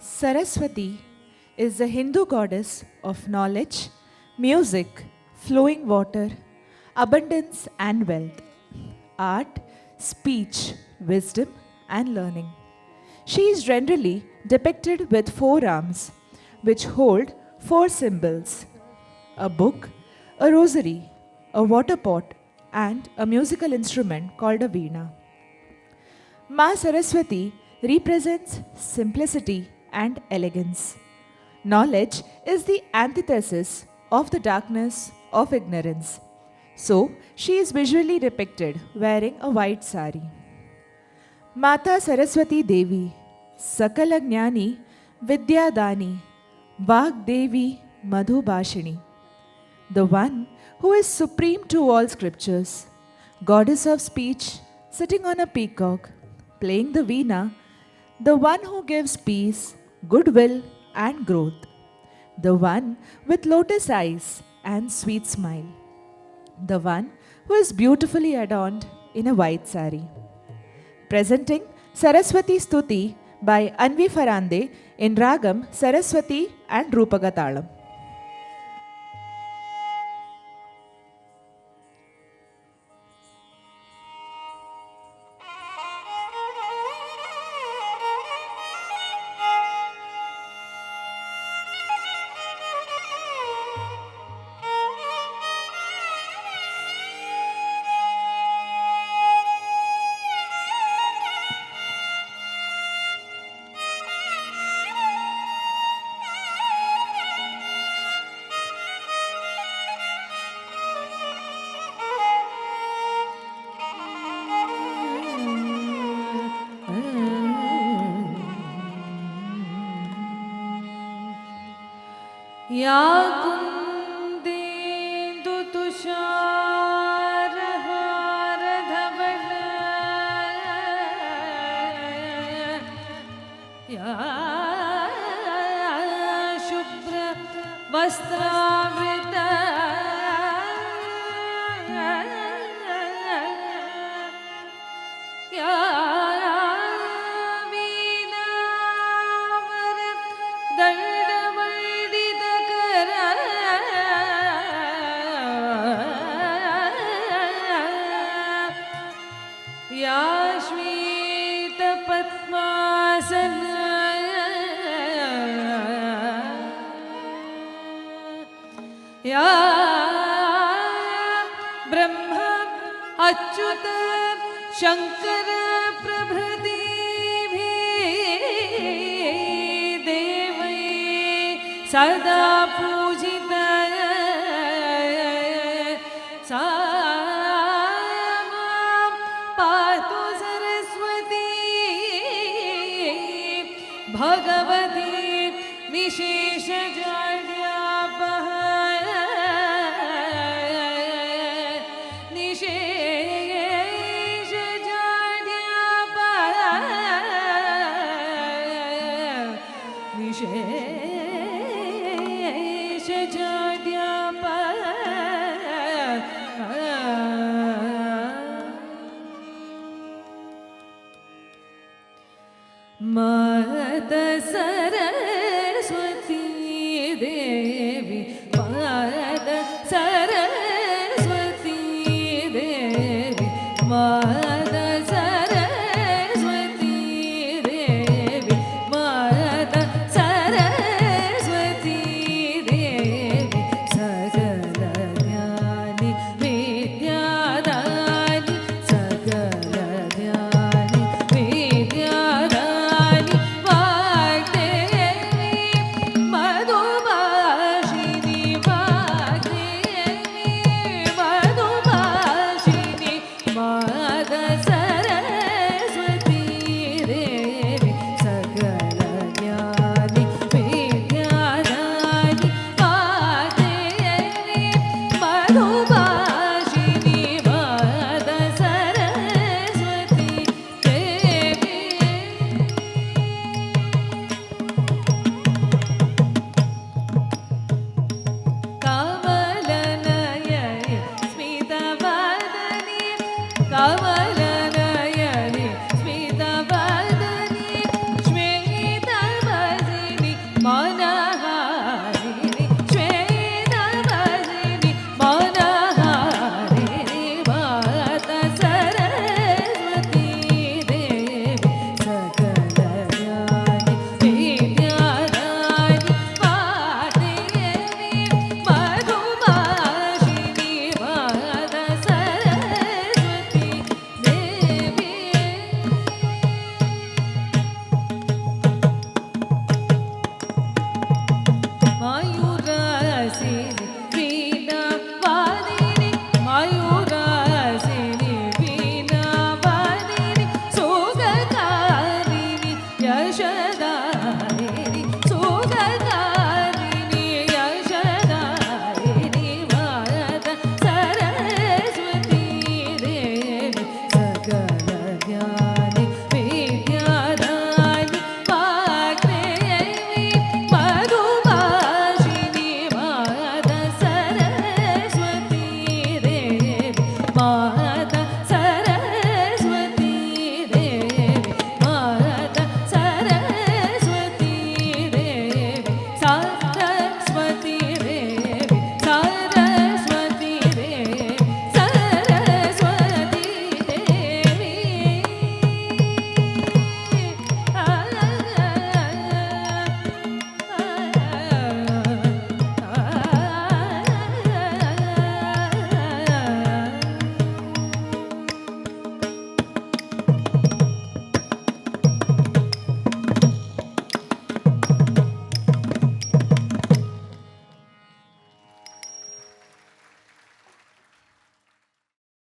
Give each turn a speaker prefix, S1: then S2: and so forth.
S1: Saraswati is the Hindu goddess of knowledge, music, flowing water, abundance and wealth, art, speech, wisdom, and learning. She is generally depicted with four arms, which hold four symbols: a book, a rosary, a water pot, and a musical instrument called a veena. Ma Saraswati represents simplicity and elegance. Knowledge is the antithesis of the darkness of ignorance. So, she is visually depicted wearing a white sari. Mata Saraswati Devi, Sakala Gnani, Vidyadani, Devi Madhubhashini, the one who is supreme to all scriptures, goddess of speech, sitting on a peacock, playing the veena, the one who gives peace, goodwill, and growth, the one with lotus eyes and sweet smile, the one who is beautifully adorned in a white sari. Presenting Saraswati Stuti by Anvi Farande in Ragam, Saraswati and Rupagatalam.
S2: या कुन्देन्दु तुषारहारधवल या शुभ्र वस्त्रावृता या या श्वेतपद्मासना या ब्रह्म अच्युत शंकर प्रभृतिभिः देवैः सदा पूजिता सा भगवती निशेषजाड्यापः निशेषजाड्यापः निशेषजाड्यापः